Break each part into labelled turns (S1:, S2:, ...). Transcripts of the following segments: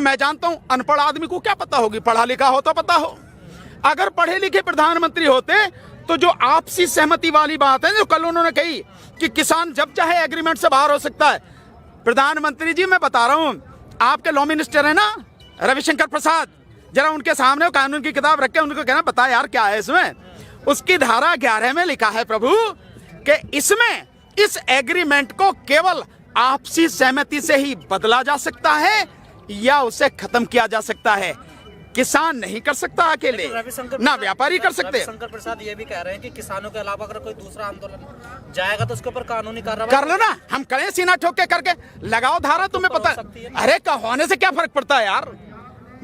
S1: मैं जानता हूं अनपढ़ आदमी को क्या पता होगी, पढ़ा लिखा हो तो पता हो। अगर पढ़े लिखे प्रधानमंत्री होते तो जो आपसी सहमति वाली बात है जो कल उन्होंने कही कि किसान जब चाहे एग्रीमेंट से बाहर हो सकता है, प्रधानमंत्री जी मैं बता रहा हूं, आपके लॉ मिनिस्टर है ना रविशंकर प्रसाद, जरा उनके सामने कानून की किताब रख के उनको कहना बता यार क्या है इसमें। उसकी धारा 11 में लिखा है प्रभु कि इसमें इस एग्रीमेंट को केवल आपसी सहमति से ही बदला जा सकता है या उसे खत्म किया जा सकता है, किसान नहीं कर सकता अकेले, ना व्यापारी कर सकते।
S2: रविशंकर प्रसाद ये भी कह रहे हैं कि किसानों के अलावा अगर कोई दूसरा आंदोलन जाएगा तो उसके ऊपर कानूनी कार्रवाई
S1: कर लो ना, हम करें सीना ठोक के करके लगाओ धारा, तुम्हें पता है। अरे होने से क्या फर्क पड़ता है यार,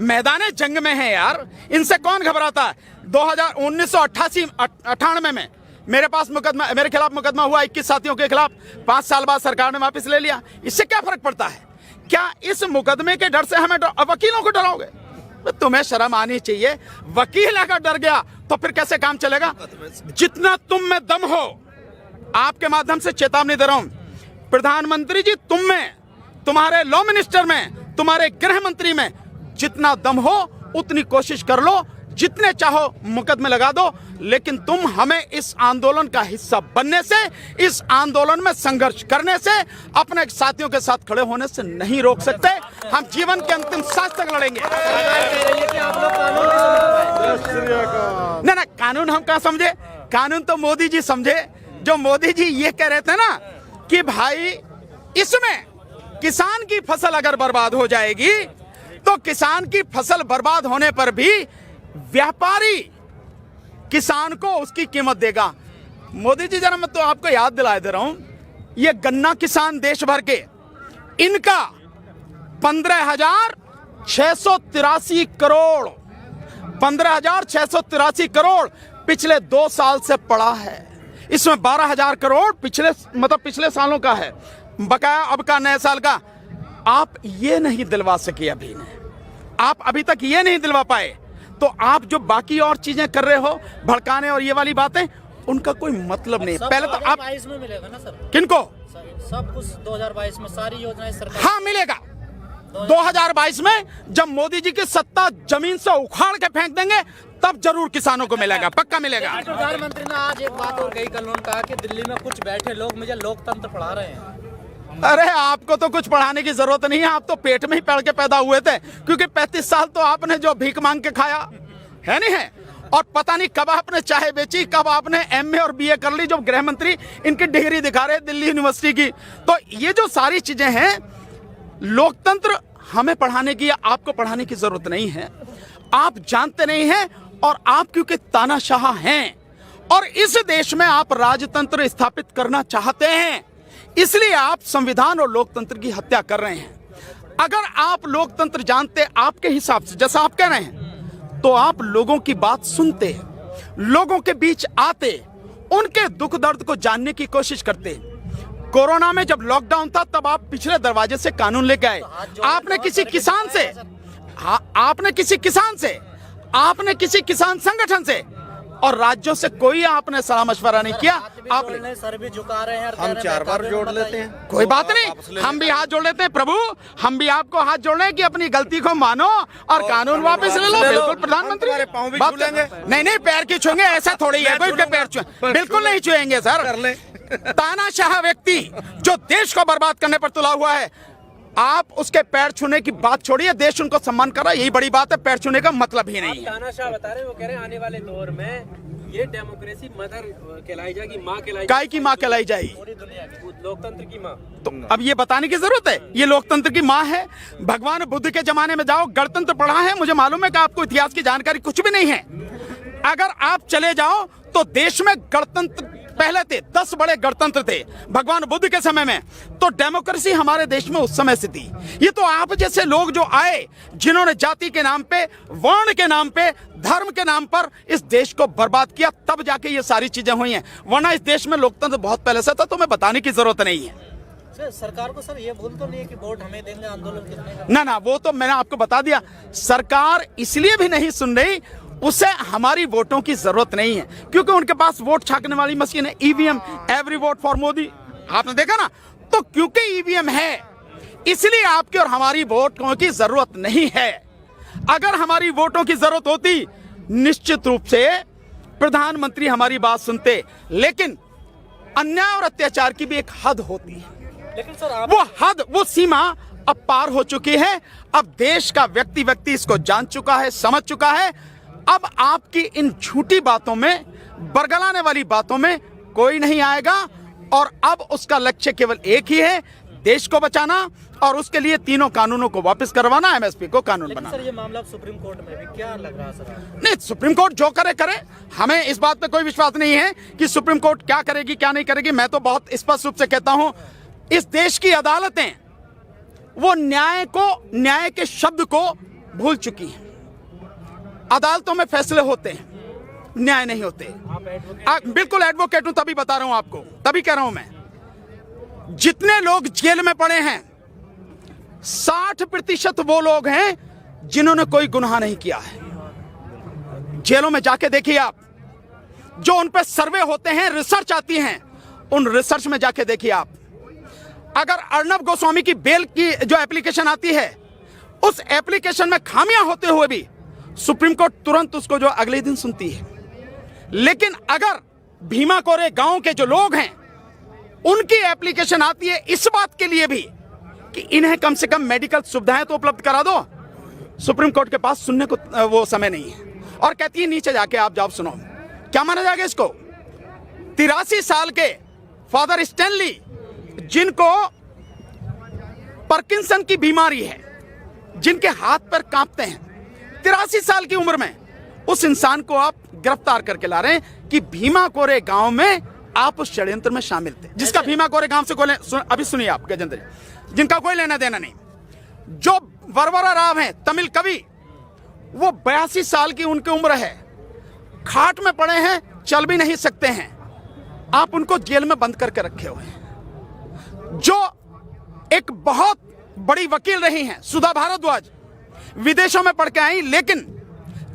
S1: मैदान जंग में है यार, इनसे कौन घबराता है। 1998 में मेरे पास मुकदमा, मेरे खिलाफ मुकदमा हुआ 21 साथियों के खिलाफ, 5 साल बाद सरकार ने वापस ले लिया। इससे क्या फर्क पड़ता है? क्या इस मुकदमे के डर से हमें वकीलों को डराओगे? तुम्हें शर्म आनी चाहिए। वकील अगर डर गया तो फिर कैसे काम चलेगा? जितना तुम में दम हो, आपके माध्यम से चेतावनी दे रहा हूं, प्रधानमंत्री जी तुम में, तुम्हारे लॉ मिनिस्टर में, तुम्हारे गृह मंत्री में जितना दम हो उतनी कोशिश कर लो, जितने चाहो मुकदमे लगा दो, लेकिन तुम हमें इस आंदोलन का हिस्सा बनने से, इस आंदोलन में संघर्ष करने से, अपने साथियों के साथ खड़े होने से नहीं रोक सकते। हम जीवन के अंतिम सांस तक लड़ेंगे। ना ना, कानून हम कहाँ समझे? कानून तो मोदी जी समझे। जो मोदी जी ये कह रहे थे ना कि भाई इसमें किसान की फसल अगर बर्बाद हो जाएगी तो किसान की फसल बर्बाद होने पर भी व्यापारी किसान को उसकी कीमत देगा। मोदी जी जरा मैं तो आपको याद दिला दे रहा हूं, ये गन्ना किसान देश भर के, इनका 15,683 करोड़ 15,683 करोड़ पिछले 2 साल से पड़ा है। इसमें 12,000 करोड़ पिछले सालों का है, बकाया अब का नए साल का। आप ये नहीं दिलवा सके अभी ने, आप अभी तक ये नहीं दिलवा पाए, तो आप जो बाकी और चीजें कर रहे हो, भड़काने और ये वाली बातें, उनका कोई मतलब नहीं। पहले तो आप
S2: 2022 में मिलेगा ना सर?
S1: किनको?
S2: सब कुछ 2022 में सारी योजनाएं सरकार।
S1: हाँ मिलेगा। 2022 में जब मोदी जी की सत्ता जमीन से उखाड़ के फेंक देंगे तब जरूर किसानों को मिलेगा, पक्का मिलेगा।
S2: प्रधानमंत्री ने आज एक बात और कही, कल उन्होंने कहा कि दिल्ली में कुछ बैठे लोग मुझे लोकतंत्र पढ़ा रहे हैं।
S1: अरे आपको तो कुछ पढ़ाने की जरूरत नहीं है, आप तो पेट में ही पड़ के पैदा हुए थे, क्योंकि 35 साल तो आपने जो भीख मांग के खाया है नहीं है, और पता नहीं कब आपने चाय बेची, कब आपने MA और BA कर ली, जो गृह मंत्री इनकी डिग्री दिखा रहे दिल्ली यूनिवर्सिटी की। तो ये जो सारी चीजें हैं, लोकतंत्र हमें पढ़ाने की या आपको पढ़ाने की जरूरत नहीं है। आप जानते नहीं हैं, और आप क्योंकि तानाशाह हैं और इस देश में आप राजतंत्र स्थापित करना चाहते हैं, इसलिए आप संविधान और लोकतंत्र की हत्या कर रहे हैं। अगर आप लोकतंत्र जानते आपके हिसाब से, जैसा आप कह रहे हैं, तो आप लोगों की बात सुनते, लोगों के बीच आते, उनके दुख दर्द को जानने की कोशिश करते। कोरोना में जब लॉकडाउन था तब आप पिछले दरवाजे से कानून लेके आए। आपने किसी किसान से, आपने किसी किसान से, आपने किसी किसान संगठन से और राज्यों से कोई आपने सलाह मशवरा नहीं किया। आपने
S2: सर भी झुका रहे हैं,
S3: हम 4 बार जोड़ लेते हैं,
S1: कोई बात नहीं, हम भी हाथ जोड़ लेते हैं। प्रभु हम भी आपको हाथ जोड़ रहे हैं कि अपनी गलती को मानो और कानून वापस ले लो। बिल्कुल प्रधानमंत्री, नहीं नहीं पैर की छूएंगे, ऐसा थोड़ी है कोई पैर छुए, बिल्कुल नहीं छुएंगे सर। तानाशाह व्यक्ति जो देश को बर्बाद करने पर तुला हुआ है, आप उसके पैर छूने की बात छोड़िए, देश उनको सम्मान कर रहा है, यही बड़ी बात है। पैर छूने का मतलब ही नहीं है।
S4: तानाशाह बता रहे हैं, वो कह रहे हैं आने वाले दौर में ये डेमोक्रेसी मदर कहलाई जाएगी, माँ कहलाई,
S1: काय की माँ कहलाई जाएगी,
S4: पूरी दुनिया की लोकतंत्र की माँ।
S1: तो अब ये बताने की जरूरत है, ये लोकतंत्र की माँ है। भगवान बुद्ध के जमाने में जाओ, गणतंत्र पढ़ा है, मुझे मालूम है कि आपको इतिहास की जानकारी कुछ भी नहीं है। अगर आप चले जाओ तो देश में गणतंत्र पहले थे, 10 बड़े गणतंत्र थे भगवान बुद्ध के समय में, तो डेमोक्रेसी हमारे देश में उस समय से थी। ये तो आप जैसे लोग जो आए, जिन्होंने जाति के नाम पे, वर्ण के नाम पे, धर्म के नाम पर इस देश को बर्बाद किया, तब जाके ये सारी चीजें हुई हैं, वरना इस देश में लोकतंत्र बहुत पहले से था, तो मैं बताने की जरूरत नहीं है।
S2: सरकार को सर ये भूल तो नहीं है कि वोट हमें देंगे आंदोलन करने?
S1: ना ना, वो तो मैंने आपको बता दिया, सरकार इसलिए भी नहीं सुन रही, उसे हमारी वोटों की जरूरत नहीं है, क्योंकि उनके पास वोट छापने वाली मशीन है, EVM, every vote for Modi, आपने देखा ना। तो क्योंकि EVM है, इसलिए आपकी और हमारी वोटों की जरूरत नहीं है। अगर हमारी वोटों की जरूरत होती, निश्चित रूप से प्रधानमंत्री हमारी बात सुनते, लेकिन अन्याय और अत्याचार की भी एक हद होती है।
S2: लेकिन सर आप
S1: वो हद, वो सीमा अब पार हो चुकी है। अब देश का व्यक्ति इसको जान चुका है, समझ चुका है। अब आपकी इन झूठी बातों में, बरगलाने वाली बातों में कोई नहीं आएगा, और अब उसका लक्ष्य केवल एक ही है, देश को बचाना, और उसके लिए तीनों कानूनों को वापस करवाना, एमएसपी को कानून
S2: लेकिन
S1: बनाना।
S2: सर ये मामला सुप्रीम कोर्ट में भी क्या लग रहा है सर आपको?
S1: नहीं, सुप्रीम कोर्ट जो करे करे, हमें इस बात पे कोई विश्वास नहीं है कि सुप्रीम कोर्ट क्या करेगी क्या नहीं करेगी। मैं तो बहुत स्पष्ट रूप से कहता हूं, इस देश की अदालतें वो न्याय के शब्द को भूल चुकी हैं। अदालतों में फैसले होते हैं, न्याय नहीं होते। बिल्कुल एडवोकेट हूं, तभी बता रहा हूं आपको, तभी कह रहा हूं मैं। जितने लोग जेल में पड़े हैं, 60% वो लोग हैं जिन्होंने कोई गुनाह नहीं किया है। जेलों में जाके देखिए आप, जो उन पे सर्वे होते हैं, रिसर्च आती हैं, उन रिसर्च में जाके देखिए आप। अगर अर्नब गोस्वामी की बेल की जो एप्लीकेशन आती है, उस एप्लीकेशन में खामियां होते हुए भी सुप्रीम कोर्ट तुरंत उसको जो अगले दिन सुनती है। लेकिन अगर भीमा कोरे गांव के जो लोग हैं, उनकी एप्लीकेशन आती है इस बात के लिए भी कि इन्हें कम से कम मेडिकल सुविधाएं तो उपलब्ध करा दो, सुप्रीम कोर्ट के पास सुनने को वो समय नहीं है, और कहती है नीचे जाके आप जवाब सुनो। क्या माना जाएगा इसको? 83 साल के फादर स्टैनली, जिनको पार्किंसन की बीमारी है, जिनके हाथ पैर कांपते हैं, 83 साल की उम्र में उस इंसान को आप गिरफ्तार करके ला रहे हैं कि भीमा कोरे गांव में आप उस षड्यंत्र में शामिल थे, जिसका भीमा कोरे गांव से कोई अभी सुनिए आप गजेंद्र जी, जिनका कोई लेना देना नहीं। जो वरवरा राव हैं, तमिल कवि, वो 82 साल की उनकी उम्र है, खाट में पड़े हैं, चल भी नहीं सकते हैं, आप उनको जेल में बंद करके रखे हुए हैं। जो एक बहुत बड़ी वकील रही हैं, सुधा भारद्वाज, विदेशों में पढ़ के आई, लेकिन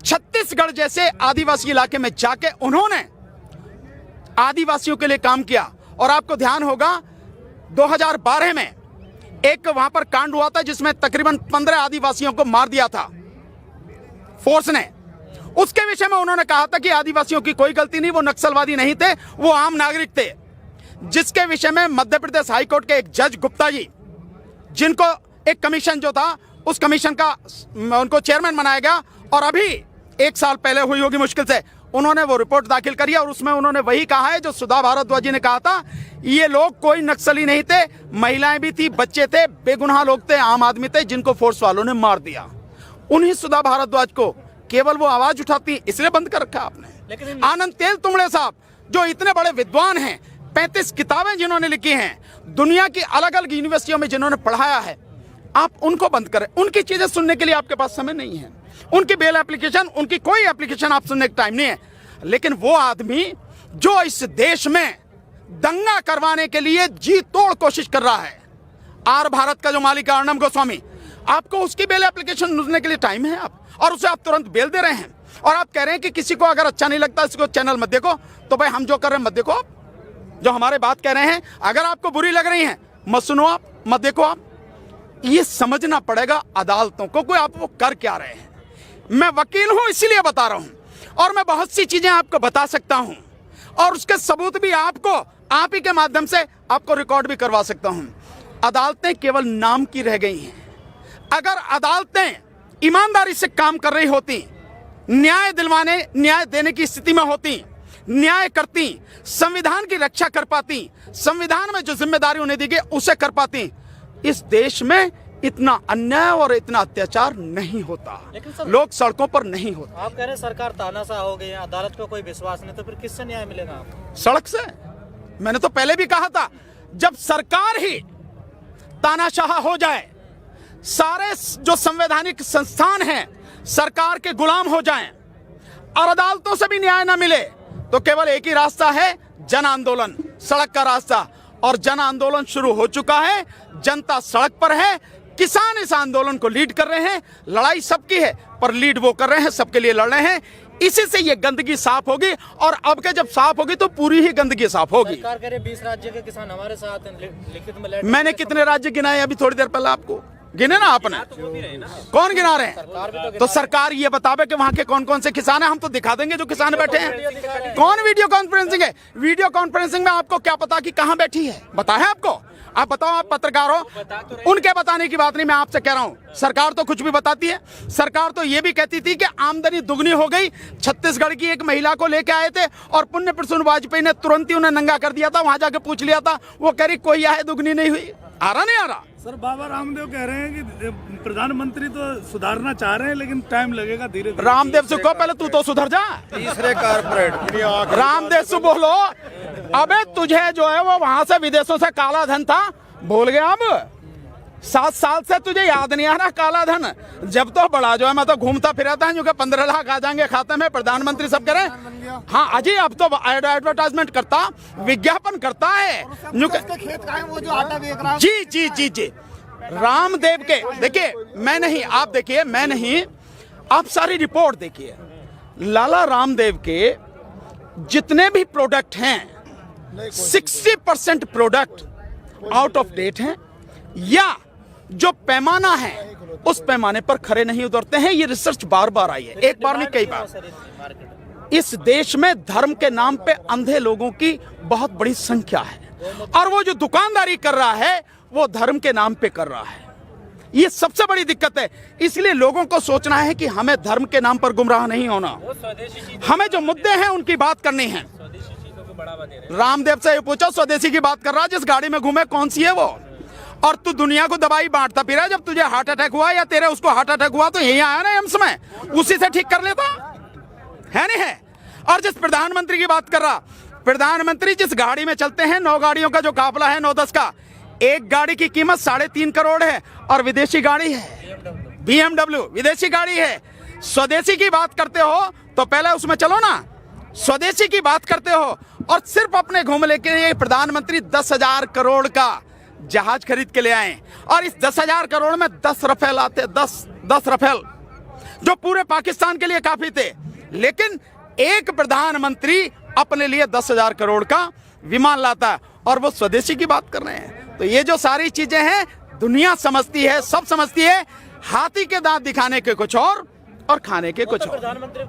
S1: छत्तीसगढ़ जैसे आदिवासी इलाके में जाके उन्होंने आदिवासियों के लिए काम किया। और आपको ध्यान होगा 2012 में एक वहां पर कांड हुआ था जिसमें तकरीबन 15 आदिवासियों को मार दिया था फोर्स ने। उसके विषय में उन्होंने कहा था कि आदिवासियों की कोई गलती नहीं, वो नक्सलवादी नहीं थे, वो आम नागरिक थे। जिसके विषय में मध्य प्रदेश हाईकोर्ट के एक जज गुप्ता जी, जिनको एक कमीशन जो था, उस कमीशन का उनको चेयरमैन बनाया गया, और अभी 1 साल पहले हुई होगी मुश्किल से, उन्होंने वो रिपोर्ट दाखिल करी और उसमें उन्होंने वही कहा है जो सुधा भारद्वाज जी ने कहा था। ये लोग कोई नक्सली नहीं थे, महिलाएं भी थी, बच्चे थे, बेगुनाह लोग थे, आम आदमी थे, जिनको फोर्स वालों ने मार दिया। उन्हीं सुधा भारद्वाज को केवल वो आवाज उठाती, इसलिए बंद कर रखा आपने।
S2: लेकिन
S1: आनंद तेल तुमड़े साहब, जो इतने बड़े विद्वान हैं, 35 किताबें जिन्होंने लिखी हैं, दुनिया की अलग अलग यूनिवर्सिटियों में जिन्होंने पढ़ाया है, आप उनको बंद करें। उनकी चीजें सुनने के लिए आपके पास समय नहीं है, उनकी बेल एप्लीकेशन, उनकी कोई एप्लीकेशन आप सुनने का टाइम नहीं है। लेकिन वो आदमी जो इस देश में दंगा करवाने के लिए जी तोड़ कोशिश कर रहा है, आर भारत का जो मालिक है अर्नब गोस्वामी, आपको उसकी बेल एप्लीकेशन सुनने के लिए टाइम है आप, और उसे आप तुरंत बेल दे रहे हैं। और आप कह रहे हैं कि किसी को अगर अच्छा नहीं लगता इसको चैनल मत देखो, तो भाई हम जो कर रहे हैं मत देखो। आप जो हमारे बात कह रहे हैं, अगर आपको बुरी लग रही है मत सुनो, आप मत देखो। आप ये समझना पड़ेगा अदालतों को कोई आप वो कर क्या रहे हैं। मैं वकील हूं इसलिए बता रहा हूं, और मैं बहुत सी चीजें आपको बता सकता हूं, और उसके सबूत भी आपको आप ही के माध्यम से आपको रिकॉर्ड भी करवा सकता हूं। अदालतें केवल नाम की रह गई हैं। अगर अदालतें ईमानदारी से काम कर रही होती, न्याय देने की स्थिति में होती, न्याय करती, संविधान की रक्षा कर पाती, संविधान में जो जिम्मेदारी उन्हें दी गई उसे कर पाती, इस देश में इतना अन्याय और इतना अत्याचार नहीं होता, लोग सड़कों पर नहीं होते।
S2: आप कह रहे हैं सरकार तानाशाह हो गई है, अदालत को कोई विश्वास नहीं, तो फिर किससे न्याय मिलेगा आपको?
S1: सड़क से। मैंने तो पहले भी कहा था, जब सरकार ही तानाशाह हो जाए, सारे जो संवैधानिक संस्थान हैं सरकार के गुलाम हो जाएं, और अदालतों से भी न्याय न मिले, तो केवल एक ही रास्ता है, जन आंदोलन, सड़क का रास्ता। और जन आंदोलन शुरू हो चुका है, जनता सड़क पर है, किसान इस आंदोलन को लीड कर रहे हैं। लड़ाई सबकी है, पर लीड वो कर रहे हैं, सबके लिए लड़ रहे हैं। इसी से ये गंदगी साफ होगी, और अब के जब साफ होगी तो पूरी ही गंदगी साफ होगी।
S2: सरकार करे 20 राज्य के किसान हमारे साथ हैं, लिखित में लेटर।
S1: मैंने कितने राज्य गिनाए अभी थोड़ी देर पहले आपको? गिने ना आपने? कौन गिना रहे हैं? तो सरकार ये बतावे कि वहां के कौन कौन से किसान हैं। हम तो दिखा देंगे जो किसान बैठे हैं। कौन वीडियो कॉन्फ्रेंसिंग है? वीडियो कॉन्फ्रेंसिंग में आपको क्या पता कि कहां बैठी है? पता है आपको? आप बताओ, आप पत्रकार हो, उनके बताने की बात नहीं, मैं आपसे कह रहा हूं। सरकार तो कुछ भी बताती है। सरकार तो ये भी कहती थी कि आमदनी दुगनी हो गई। छत्तीसगढ़ की एक महिला को लेके आए थे और पुण्य प्रसून वाजपेयी ने तुरंत ही उन्हें नंगा कर दिया था। वहां जाके पूछ लिया था, वो कह रही कोई आए दुगनी नहीं हुई। आ रहा नहीं आ रहा?
S3: सर, बाबा रामदेव कह रहे हैं कि प्रधानमंत्री तो सुधारना चाह रहे हैं, लेकिन टाइम लगेगा, धीरे धीरे।
S1: रामदेव से कहो पहले तू तो सुधर जा।
S5: तीसरे कारपोरेट
S1: रामदेव से बोलो, अबे तुझे जो है वो वहां से विदेशों से काला धन था, भूल गया? अब 7 साल से तुझे याद नहीं आ रहा काला धन? जब तो बड़ा जो है मैं तो घूमता फिरता है, जो कि 15 लाख आ जाएंगे खाते में, प्रधानमंत्री सब कह रहे हैं। हाँ अजय, अब तो एडवर्टाइजमेंट करता, विज्ञापन करता है।
S5: खेत का है वो जो आटा बेच रहा है।
S1: जी जी जी जी, रामदेव के देखिए, मैं नहीं, आप देखिए, मैं नहीं, आप सारी रिपोर्ट देखिए। लाला रामदेव के जितने भी प्रोडक्ट हैं, 60% प्रोडक्ट आउट ऑफ डेट हैं, या जो पैमाना है उस पैमाने पर खरे नहीं उतरते हैं। ये रिसर्च बार बार आई है, एक बार नहीं कई बार। इस देश में धर्म के नाम पे अंधे लोगों की बहुत बड़ी संख्या है, और वो जो दुकानदारी कर रहा है वो धर्म के नाम पे कर रहा है। ये सबसे बड़ी दिक्कत है। इसलिए लोगों को सोचना है कि हमें धर्म के नाम पर गुमराह नहीं होना, हमें जो मुद्दे हैं उनकी बात करनी है। रामदेव से ये पूछो, स्वदेशी की बात कर रहा, जिस गाड़ी में घूमे कौन सी है वो? और तू दुनिया को दवाई बांटता फिरा। जब तुझे हार्ट अटैक हुआ या तेरे उसको हार्ट अटैक हुआ तो यही आया ना एम्स में, उसी से ठीक कर लेता है नहीं है? और जिस प्रधानमंत्री की बात कर रहा, प्रधानमंत्री जिस गाड़ी में चलते हैं, 9 गाड़ियों का जो काफिला है, 9-10 का, एक गाड़ी की कीमत 3.5 करोड़ है, और विदेशी गाड़ी है BMW, विदेशी गाड़ी है। स्वदेशी की बात करते हो तो पहले उसमें चलो ना। स्वदेशी की बात करते हो और सिर्फ अपने घूमने के लिए प्रधानमंत्री 10,000 करोड़ का जहाज खरीद के ले आए, और इस 10,000 करोड़ में 10 रफेल आते, 10 रफेल, जो पूरे पाकिस्तान के लिए काफी थे। लेकिन एक प्रधानमंत्री अपने लिए 10,000 करोड़ का विमान लाता है, और वो स्वदेशी की बात कर रहे हैं। तो ये जो सारी चीजें हैं, दुनिया समझती है, सब समझती है। हाथी के दांत दिखाने के कुछ और खाने के कुछ और।